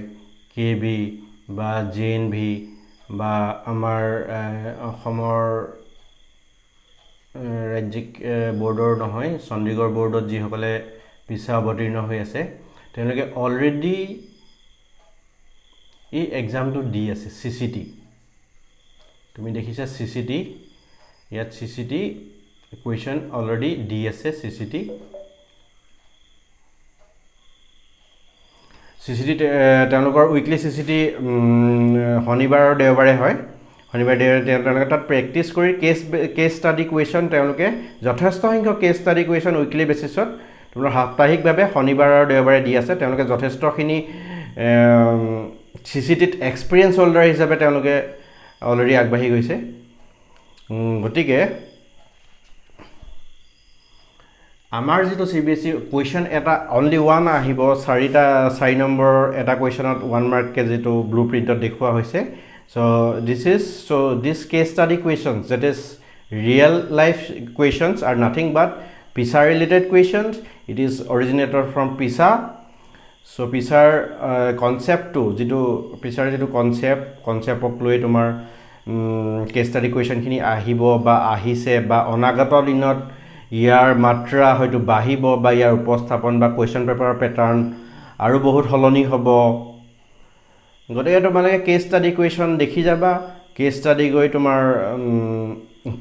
KB বা JNV বা আমাৰ অসমৰ ৰাজ্যিক বোৰ্ডৰ নহয় চণ্ডীগড় বোৰ্ডত যিসকলে পিছা অৱতীৰ্ণ হৈ আছে তেওঁলোকে অলৰেডি এই এক্সামটো দি আছে CCT তুমি দেখিছা CCT ইয়াত CCT কুৱেশ্যন অলৰেডি দি আছে CCT তেওঁলোকৰ উইকলি CCT শনিবাৰ আৰু দেওবাৰে হয় শনিবাৰ দেওবাৰে তেওঁলোকে তাত প্ৰেক্টিছ কৰি কেছ ষ্টাডি কুৱেশ্যন তেওঁলোকে যথেষ্ট সংখ্যক কেছ ষ্টাডি কুৱেশ্যন উইকলি বেচিছত তোমাৰ সাপ্তাহিকভাৱে শনিবাৰ আৰু দেওবাৰে দি আছে তেওঁলোকে যথেষ্টখিনি CCTত এক্সপিৰিয়েঞ্চ হোল্ডাৰ হিচাপে তেওঁলোকে অলৰেডি আগবাঢ়ি গৈছে গতিকে আমাৰ যিটো CBSE কুৱেশ্যন এটা অনলি 1 আহিব 4 নম্বৰ এটা কুৱেশ্যনত 1 মাৰ্ককে যিটো ব্লুপ্ৰিণ্টত দেখুওৱা হৈছে this case study questions that is real life questions are nothing but PISA related questions it is originated from PISA so' পিছাৰ কনচেপ্টটো পিছাৰ যিটো কনচেপ্টক লৈ তোমাৰ কেছ ষ্টাডি কুৱেশ্যনখিনি আহিব বা আহিছে বা অনাগত দিনত ইয়াৰ মাত্ৰা হয়তো বাঢ়িব বা ইয়াৰ উপস্থাপন বা কুৱেশ্যন পেপাৰৰ পেটাৰ্ণ আৰু বহুত সলনি হ'ব গতিকে তোমালোকে কেছ ষ্টাডি কুৱেশ্যন দেখি যাবা কেছ ষ্টাডি গৈ তোমাৰ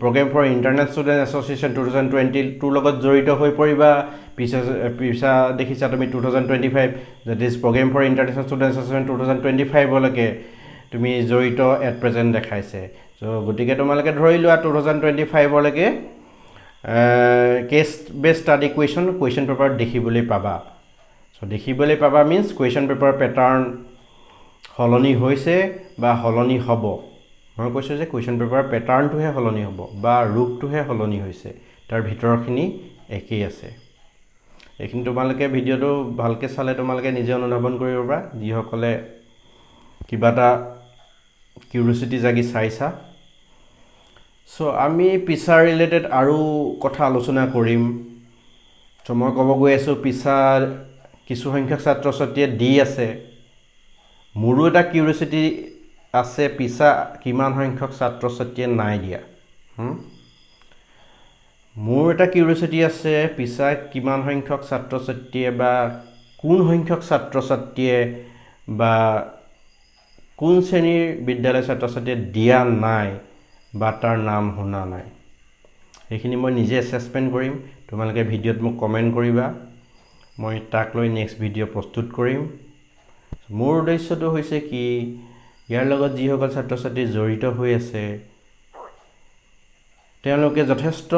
programme for internet student association 2022 লগত জড়িত হৈ পৰিবা পিছা দেখিছা তুমি 2025 that is programme for international student association 2025লৈকে তুমি জড়িত এট প্ৰেজেণ্ট দেখাইছে চ' গতিকে তোমালোকে ধৰি লোৱা 2025লৈকে কেছ বেছ ষ্টাডি কুৱেশ্যন পেপাৰ দেখিবলৈ পাবা চ' দেখিবলৈ পাবা মিনছ কুৱেশ্যন পেপাৰ পেটাৰ্ণ সলনি হৈছে বা সলনি হ'ব মই কৈছোঁ যে কুৱেশ্যন পেপাৰ পেটাৰ্ণটোহে সলনি হ'ব বা ৰূপটোহে সলনি হৈছে, তাৰ ভিতৰখিনি একেই আছে। এইখিনি তোমালোকে ভিডিঅ'টো ভালকৈ চালে তোমালোকে নিজে অনুধাৱন কৰিব পাৰা, যিসকলে কিবা এটা কিউৰিচিটি জাগি চাইছা। চ' আমি পিছা ৰিলেটেড আৰু কথা আলোচনা কৰিম। চ' মই ক'ব গৈ আছোঁ, পিছা কিছুসংখ্যক ছাত্ৰ ছাত্ৰীয়ে দি আছে। মোৰো এটা কিউৰিচিটি আছে, পিছা কিমান সংখ্যক ছাত্ৰ ছাত্ৰীয়ে নাই দিয়া। মোৰ এটা কিউৰিচিটি আছে, পিছা কিমান সংখ্যক ছাত্ৰ ছাত্ৰীয়ে বা কোন সংখ্যক ছাত্ৰ ছাত্ৰীয়ে বা কোন শ্ৰেণীৰ বিদ্যালয়ৰ ছাত্ৰ ছাত্ৰীয়ে দিয়া নাই বা তাৰ নাম শুনা নাই। সেইখিনি মই নিজে এছেছমেণ্ট কৰিম। তোমালোকে ভিডিঅ'ত মোক কমেণ্ট কৰিবা, মই তাক লৈ নেক্সট ভিডিঅ' প্ৰস্তুত কৰিম। মোৰ উদ্দেশ্যটো হৈছে কি, ইয়াৰ লগত যিসকল ছাত্ৰ ছাত্ৰী জড়িত হৈ আছে তেওঁলোকে যথেষ্ট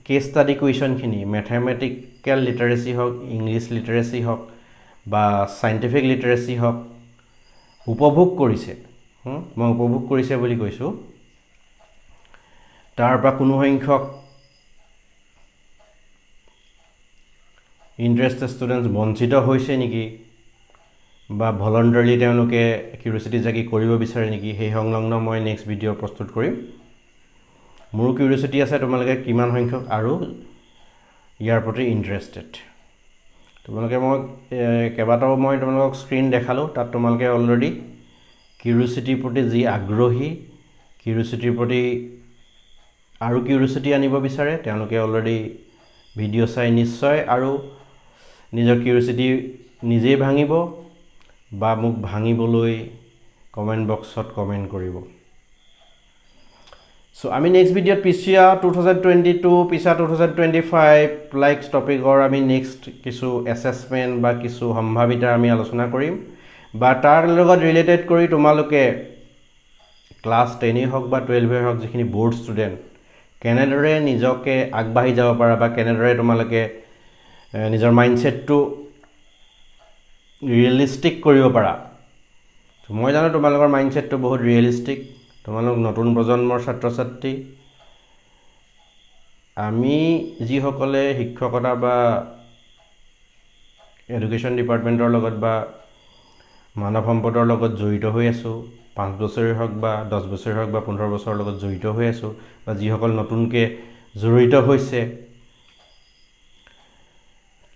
কেছ ষ্টাডি কুৱেশ্যনখিনি, মেথমেটিকেল লিটাৰেচি হওক, ইংলিছ লিটাৰেচি হওক বা চাইণ্টিফিক লিটাৰেচি হওক, উপভোগ কৰিছে। মই উপভোগ কৰিছে বুলি কৈছোঁ। তাৰ পৰা কোনো সংখ্যক ইণ্টাৰেষ্টেড ষ্টুডেণ্টছ বঞ্চিত হৈছে নেকি বা ভলণ্টাৰীলি তেওঁলোকে কিউৰিচিটি জাগি কৰিব বিচাৰে নেকি, সেই সংলগ্ন মই নেক্সট ভিডিঅ' প্ৰস্তুত কৰিম। মোৰ কিউৰিচিটি আছে তোমালোকে কিমান সংখ্যক আৰু ইয়াৰ প্ৰতি ইণ্টাৰেষ্টেড। তোমালোকে কেইবাটাও মই তোমালোকক স্ক্ৰীন দেখালোঁ, তাত তোমালোকে অলৰেডি কিউৰিচিটিৰ প্ৰতি যি আগ্ৰহী, কিউৰিচিটিৰ প্ৰতি আৰু কিউৰিচিটি আনিব বিচাৰে, তেওঁলোকে অলৰেডি ভিডিঅ' চাই নিশ্চয় আৰু নিজৰ কিউৰিচিটি নিজেই ভাঙিব বা মোক ভাঙিবলৈ কমেণ্ট বক্সত কমেণ্ট কৰিব। চ' আমি নেক্সট ভিডিঅ'ত পিছা 2022, পিছা 2025 লাইক টপিকৰ আমি নেক্সট কিছু এছেছমেণ্ট বা কিছু সম্ভাৱিতা আমি আলোচনা কৰিম বা তাৰ লগত ৰিলেটেড কৰি তোমালোকে ক্লাছ 10 হওক বা 12 হওক, যিখিনি বৰ্ড ষ্টুডেণ্ট, কেনেদৰে নিজকে আগবাঢ়ি যাব পাৰা বা কেনেদৰে তোমালোকে নিজৰ মাইণ্ডছেটটো ৰিয়েলিষ্টিক কৰিব পাৰা। মই জানো তোমালোকৰ মাইণ্ডছেটটো বহুত ৰিয়েলিষ্টিক, তোমালোক নতুন প্ৰজন্মৰ ছাত্ৰ ছাত্ৰী। আমি যিসকলে শিক্ষকতা বা এডুকেশ্যন ডিপাৰ্টমেণ্টৰ লগত বা মানৱ সম্পদৰ লগত জড়িত হৈ আছোঁ, 5 বছৰেই হওক বা 10 বছৰেই হওক বা 15 বছৰৰ লগত জড়িত হৈ আছোঁ, বা যিসকল নতুনকৈ জড়িত হৈছে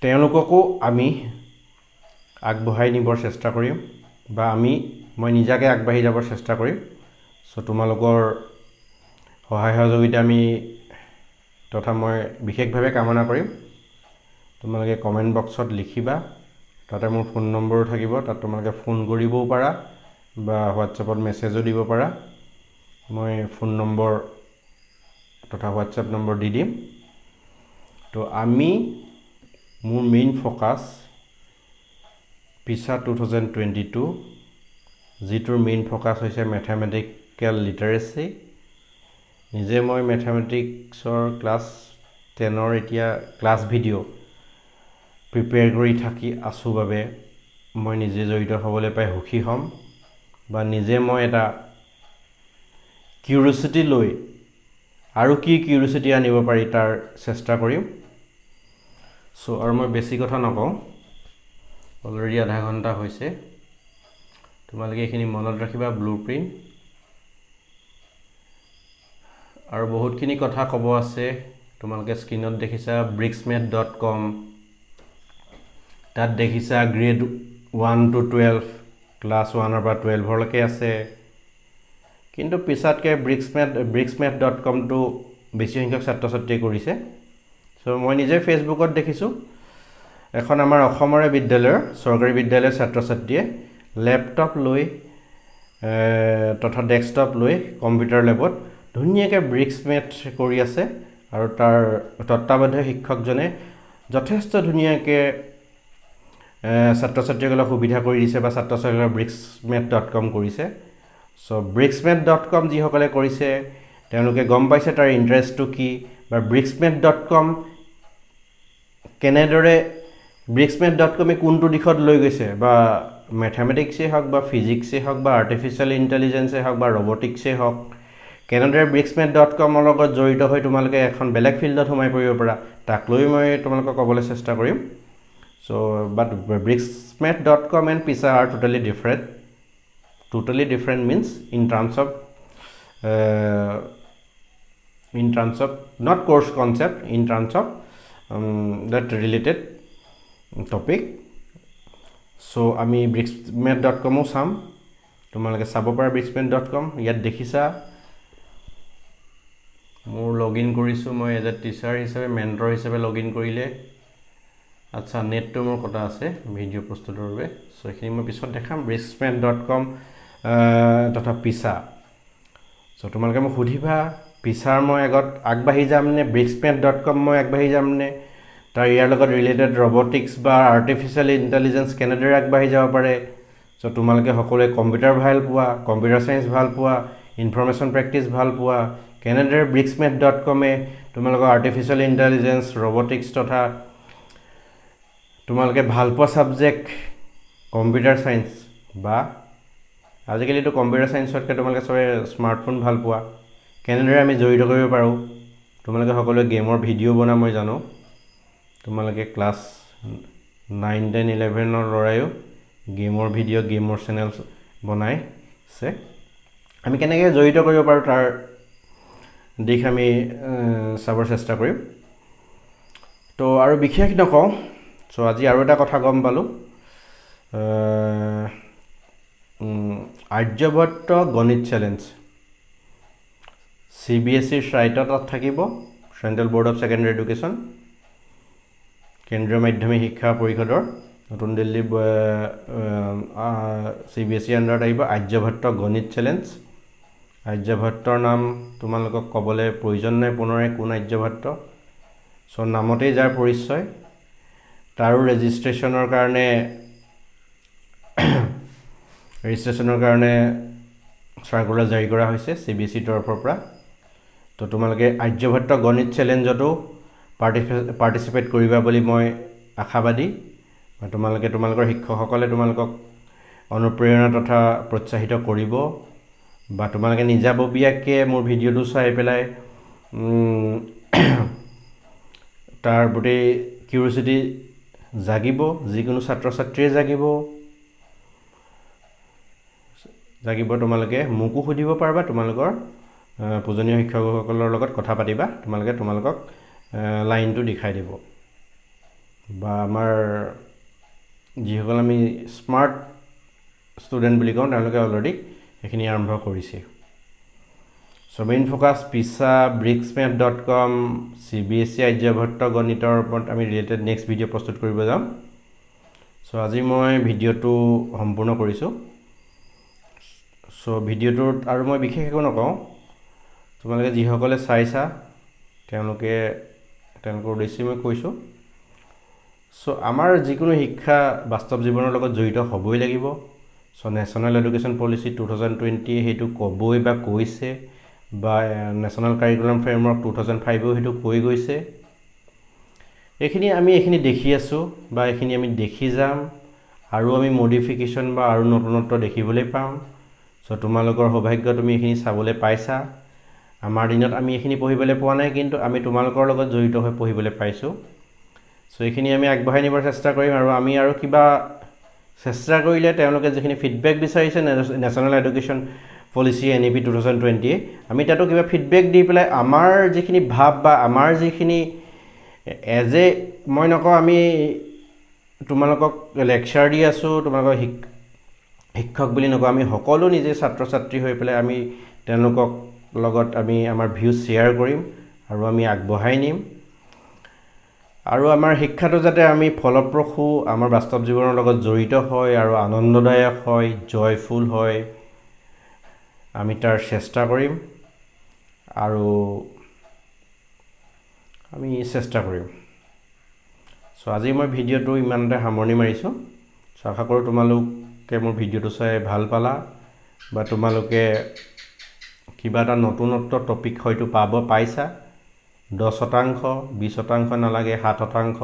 তেওঁলোককো আমি আগবঢ়াই নিবৰ চেষ্টা কৰিম বা মই নিজাকৈ আগবাঢ়ি যাবৰ চেষ্টা কৰিম। চ' তোমালোকৰ সহায় সহযোগিতা তথা মই বিশেষভাৱে কামনা কৰিম। তোমালোকে কমেণ্ট বক্সত লিখিবা, তাতে মোৰ ফোন নম্বৰো থাকিব, তাত তোমালোকে ফোন কৰিবও পাৰা বা হোৱাটছএপত মেছেজো দিব পাৰা। মই ফোন নম্বৰ তথা হোৱাটছএপ নম্বৰ দি দিম। তো মোৰ মেইন ফ'কাছ পিছা 2022, যিটোৰ মেইন ফ'কাছ হৈছে মেথমেটিকেল লিটাৰেচি। নিজে মই মেথমেটিক্সৰ ক্লাছ 10ৰ এতিয়া ক্লাছ ভিডিঅ' প্ৰিপেয়াৰ কৰি থাকি আছোঁ বাবে মই নিজে জড়িত হ'বলৈ পাই সুখী হ'ম বা নিজে মই এটা কিউৰিচিটি লৈ আৰু কি কিউৰিচিটি আনিব পাৰি তাৰ চেষ্টা কৰিম। চ' আৰু মই বেছি কথা নকওঁ, অলৰেডি আধা ঘণ্টা হৈছে। তোমালোকে এইখিনি মনত ৰাখিবা, ব্লু প্ৰিণ্ট। আৰু বহুতখিনি কথা ক'ব আছে। তোমালোকে স্ক্ৰীণত দেখিছা bricksmith.com, তাত দেখিছা গ্ৰেড 1 to 12, ক্লাছ 1ৰ পৰা 12লৈকে আছে। কিন্তু পিছতকৈ bricksmith.comটো বেছি সংখ্যক ছাত্ৰ ছাত্ৰীয়ে কৰিছে। চ' মই নিজে ফেচবুকত দেখিছোঁ এখন আমাৰ অসমৰে বিদ্যালয়ৰ, চৰকাৰী বিদ্যালয়ৰ ছাত্ৰ ছাত্ৰীয়ে লেপটপ লৈ তথা ডেস্কটপ লৈ কম্পিউটাৰ লেবত ধুনীয়াকৈ ব্ৰিক্সমেথ কৰি আছে আৰু তাৰ তত্ত্বাৱধায়ক শিক্ষকজনে যথেষ্ট ধুনীয়াকৈ ছাত্ৰ ছাত্ৰীসকলক সুবিধা কৰি দিছে বা ছাত্ৰ ছাত্ৰীসকলক bricksmith.com কৰিছে। চ' bricksmith.com যিসকলে কৰিছে তেওঁলোকে গম পাইছে তাৰ ইণ্টাৰেষ্টটো কি বা bricksmith.com কেনেদৰে bricksmith.com কোনটো দিশত লৈ গৈছে বা মেথমেটিক্সেই হওক বা ফিজিক্সেই হওক বা আৰ্টিফিচিয়েল ইণ্টেলিজেন্সেই হওক বা ৰবটিক্সেই হওক কেনেদৰে BRICSMath.com লগত জড়িত হৈ তোমালোকে এখন বেলেগ ফিল্ডত সোমাই পৰিব পাৰা তাক লৈ মই তোমালোকক ক'বলৈ চেষ্টা কৰিম so but BRICSMath.com and PISA are totally different means in terms of not course concept in terms of that related topic so আমি BRICSMath.com ও চাম তোমালোকে চাব পাৰা BRICSMath.com ইয়াত দেখিছা মোৰ লগইন কৰিছো মই এজ এ টিচাৰ হিচাপে মেন্টৰ হিচাপে লগইন কৰিলে আচ্ছা নেটটো মোৰ কথা আছে ভিডিঅ' প্ৰস্তুতৰ বাবে সো এখিনি মই পিছত দেখাম BRICSMath.com তথা PISA সো তোমালোকে মোক সুধিবা PISAৰ মই আগত আগবাঢ়ি যাম নে BRICSMath.com মই আগবাঢ়ি যাম নে তাৰ ইয়াৰ লগত ৰিলেটেড ৰবটিক্স বা আৰ্টিফিচিয়েল ইণ্টেলিজেন্স কেনেদৰে আগবাঢ়ি যাব পাৰে সো তোমালোকে সকলোৱে কম্পিউটাৰ ভাল পোৱা কম্পিউটাৰ সায়েন্স ভাল পোৱা ইনফৰমেশ্যন প্ৰেক্টিছ ভাল পোৱা কেনেদৰে BRICSMath.com এ তোমালোকৰ আৰ্টিফিচিয়েল ইণ্টেলিজেন্স ৰবটিক্স তথা তোমালোকে ভাল পোৱা সাবজেক্ট কম্পিউটাৰ সায়েন্স বা আজিকালিতো কম্পিউটাৰ সায়েন্সতকৈ তোমালোকে সবে স্মাৰ্টফোন ভাল পোৱা কেনেদৰে আমি জড়িত কৰিব পাৰোঁ তোমালোকে সকলোৱে গেমৰ ভিডিঅ' বনা মই জানো তোমালোকে ক্লাছ 9 10 11 ৰ লৰায়ো গেমৰ ভিডিঅ' গেমৰ চেনেল বনাইছে আমি কেনেকৈ জড়িত কৰিব পাৰোঁ তাৰ দিশ আমি চাবৰ চেষ্টা কৰিম তো আৰু বিশেষ নকওঁ সো আজি আৰু এটা কথা গম পালোঁ আৰ্যভট্ট গণিত চেলেঞ্জ CBSE সাইটত থাকিব central board of secondary education কেন্দ্ৰীয় মাধ্যমিক শিক্ষা পৰিষদৰ নতুন দিল্লী CBSE আন্ডাৰত আহিব আৰ্যভট্ট গণিত চেলেঞ্জ আৰ্যভট্টৰ নাম তোমালোকক ক'বলৈ প্ৰয়োজন নাই পুনৰে কোন আৰ্যভট্ট সো নামতেই যাৰ পৰিচয় তাৰো ৰেজিষ্ট্ৰেশ্যনৰ কাৰণে চাৰ্কুলাৰ জাৰি কৰা হৈছে CBSE তৰফৰ পৰা তো তোমালোকে আৰ্যভট্ট গণিত চেলেঞ্জতো পাৰ্টিচিপেট কৰিবা বুলি মই আশাবাদী তোমালোকে তোমালোকৰ শিক্ষকসকলে তোমালোকক অনুপ্ৰেৰণা তথা প্ৰোৎসাহিত কৰিব বা তোমালোকে নিজাববীয়াকৈ মোৰ ভিডিঅ'টো চাই পেলাই তাৰ প্ৰতি কিউৰিয়চিটি জাগিব যিকোনো ছাত্ৰ ছাত্ৰীয়ে জাগিব তোমালোকে মোকো সুধিব পাৰিবা তোমালোকৰ পূজনীয় শিক্ষকসকলৰ লগত কথা পাতিবা তোমালোকক লাইনটো দেখাই দিব বা আমাৰ যিসকল আমি স্মাৰ্ট ষ্টুডেণ্ট বুলি কওঁ তেওঁলোকে অলৰেডি এইখিনি আৰম্ভ কৰিছে so main focus PISA BRICSMath.com CBSE Aryabhata গণিতৰ ওপৰত আমি ৰিলেটেড নেক্সট ভিডিঅ' প্ৰস্তুত কৰিব যাম সো আজি মই ভিডিঅ'টো সম্পূৰ্ণ কৰিছোঁ সো ভিডিঅ'টোত আৰু মই বিশেষ একো নকওঁ তোমালোকে যিসকলে চাইছা তেওঁলোকৰ উদ্দেশ্যে মই কৈছোঁ সো আমাৰ যিকোনো শিক্ষা বাস্তৱ জীৱনৰ লগত জড়িত হ'বই লাগিব সো নেশ্যনেল এডুকেশ্যন পলিচি 2020 সেইটো ক'বই বা কৈছে বা নেশ্যনেল কাৰিকুলাম ফ্ৰেমৱৰ্ক 2005 সেইটো কৈ গৈছে এইখিনি দেখি আছোঁ বা এইখিনি আমি দেখি যাম আৰু আমি মডিফিকেশ্যন বা আৰু নতুনত্ব দেখিবলৈ পাম সো তোমালোকৰ সৌভাগ্য তুমি এইখিনি চাবলৈ পাইছা আমাৰ দিনত আমি এইখিনি পঢ়িবলৈ পোৱা নাই কিন্তু আমি তোমালোকৰ লগত জড়িত হৈ পঢ়িবলৈ পাইছোঁ সো এইখিনি আমি আগবঢ়াই নিবৰ চেষ্টা কৰিম আৰু আমি আৰু কিবা চেষ্টা কৰিলে তেওঁলোকে যিখিনি ফিডবেক বিচাৰিছে নেশ্যনেল এডুকেশ্যন পলিচি NEP 2020 আমি তাতো কিবা ফিডবেক দি পেলাই আমাৰ যিখিনি ভাব বা আমাৰ যিখিনি এজ এ মই নকওঁ আমি তোমালোকক লেকচাৰ দি আছোঁ তোমালোকৰ শিক্ষক বুলি নকওঁ আমি সকলো নিজে ছাত্ৰ ছাত্ৰী হৈ পেলাই আমি তেওঁলোকক লগত আমি আমাৰ ভিউজ শ্বেয়াৰ কৰিম আৰু আমি আগবঢ়াই নিম আৰু আমাৰ শিক্ষাটো যাতে আমি ফলপ্ৰসূ আমাৰ বাস্তৱ জীৱনৰ লগত জড়িত হয় আৰু আনন্দদায়ক হয় জয়ফুল হয় আমি তাৰ চেষ্টা কৰিম আৰু আমি চেষ্টা কৰিম সো আজি মই ভিডিঅ'টো ইমানতে সামৰণি মাৰিছোঁ সো আশা কৰোঁ তোমালোকে মোৰ ভিডিঅ'টো চাই ভাল পালা বা তোমালোকে কিবা এটা নতুনত্ব টপিক হয়তো পাইছা 10% 20% নালাগে 7%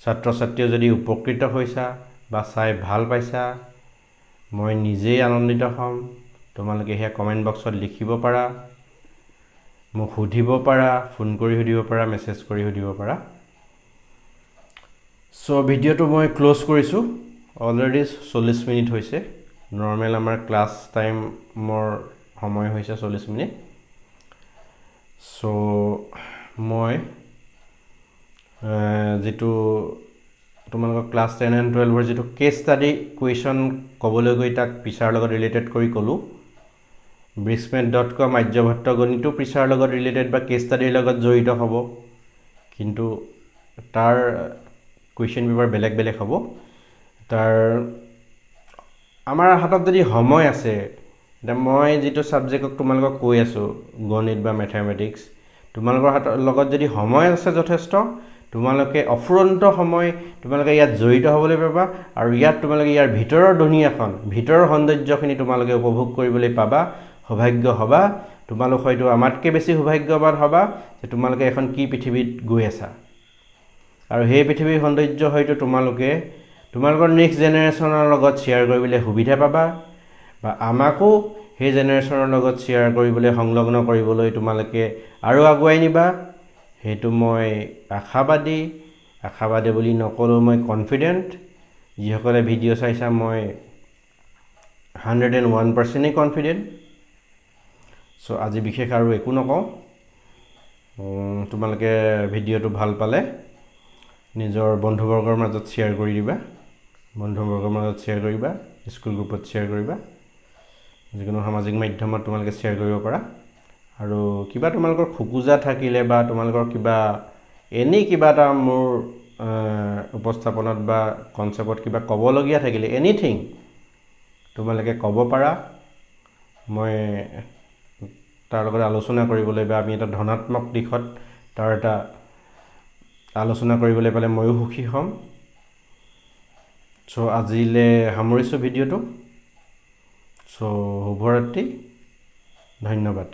ছাত্ৰ ছাত্ৰীয়ে যদি উপকৃত হৈছা বা চাই ভাল পাইছা মই নিজেই আনন্দিত হ'ম। তোমালোকে সেয়া কমেণ্ট বক্সত লিখিব পাৰা, মোক সুধিব পাৰা, ফোন কৰি সুধিব পাৰা, মেছেজ কৰি সুধিব পাৰা। চ' ভিডিঅ'টো মই ক্ল'জ কৰিছোঁ। অলৰেডি 40 মিনিট হৈছে। নৰ্মেল আমাৰ ক্লাছ টাইমৰ সময় হৈছে 40 মিনিট। চ' মই যিটো তোমালোকৰ ক্লাছ 10 and 12ৰ যিটো কেছ ষ্টাডি কুৱেশ্যন ক'বলৈ গৈ তাক পিছাৰ লগত ৰিলেটেড কৰি ক'লোঁ। BRICSMATH.com আৰ্যভট্ট গণিতো পিছাৰ লগত ৰিলেটেড বা কেছ ষ্টাডিৰ লগত জড়িত হ'ব, কিন্তু তাৰ কুৱেশ্যন পেপাৰ বেলেগ বেলেগ হ'ব। তাৰ আমাৰ হাতত যদি সময় আছে, এতিয়া মই যিটো ছাবজেক্টক তোমালোকক কৈ আছোঁ গণিত বা মেথমেটিক্স, তোমালোকৰ লগত যদি সময় আছে যথেষ্ট, তোমালোকে অফুৰন্ত সময় তোমালোকে ইয়াত জড়িত হ'বলৈ পাবা। আৰু ইয়াত তোমালোকে ইয়াৰ ভিতৰৰ দুনিয়াখন, ভিতৰৰ সৌন্দৰ্যখিনি তোমালোকে উপভোগ কৰিবলৈ পাবা, সৌভাগ্য হ'বা। তোমালোক হয়তো আমাতকৈ বেছি সৌভাগ্যৱান হ'বা যে তোমালোকে এখন কি পৃথিৱীত গৈ আছা। আৰু সেই পৃথিৱীৰ সৌন্দৰ্য হয়তো তোমালোকে তোমালোকৰ নেক্সট জেনেৰেশ্যনৰ লগত শ্বেয়াৰ কৰিবলৈ সুবিধা পাবা, বা আমাকো সেই জেনেৰেশ্যনৰ লগত শ্বেয়াৰ কৰিবলৈ, সংলগ্ন কৰিবলৈ তোমালোকে আৰু আগুৱাই নিবা। সেইটো মই আশাবাদী বুলি নক'লেও মই কনফিডেণ্ট। যিসকলে ভিডিঅ' চাইছা মই 101%ই কনফিডেণ্ট। চ' আজি বিশেষ আৰু একো নকওঁ। তোমালোকে ভিডিঅ'টো ভাল পালে নিজৰ বন্ধুবৰ্গৰ মাজত শ্বেয়াৰ কৰি দিবা, স্কুল গ্ৰুপত শ্বেয়াৰ কৰিবা, যিকোনো সামাজিক মাধ্যমত তোমালোকে শ্বেয়াৰ কৰিব পাৰা। আৰু কিবা তোমালোকৰ খোকোজা থাকিলে বা তোমালোকৰ কিবা কিবা এটা মোৰ উপস্থাপনত বা কনচেপ্টত কিবা ক'বলগীয়া থাকিলে, এনিথিং তোমালোকে ক'ব পাৰা। মই তাৰ লগত আলোচনা কৰিবলৈ বা আমি এটা ধনাত্মক দিশত তাৰ এটা আলোচনা কৰিবলৈ পালে ময়ো সুখী হ'ম। চ' আজিলৈ সামৰিছোঁ ভিডিঅ'টো। চ' শুভৰাত্ৰি, ধন্যবাদ।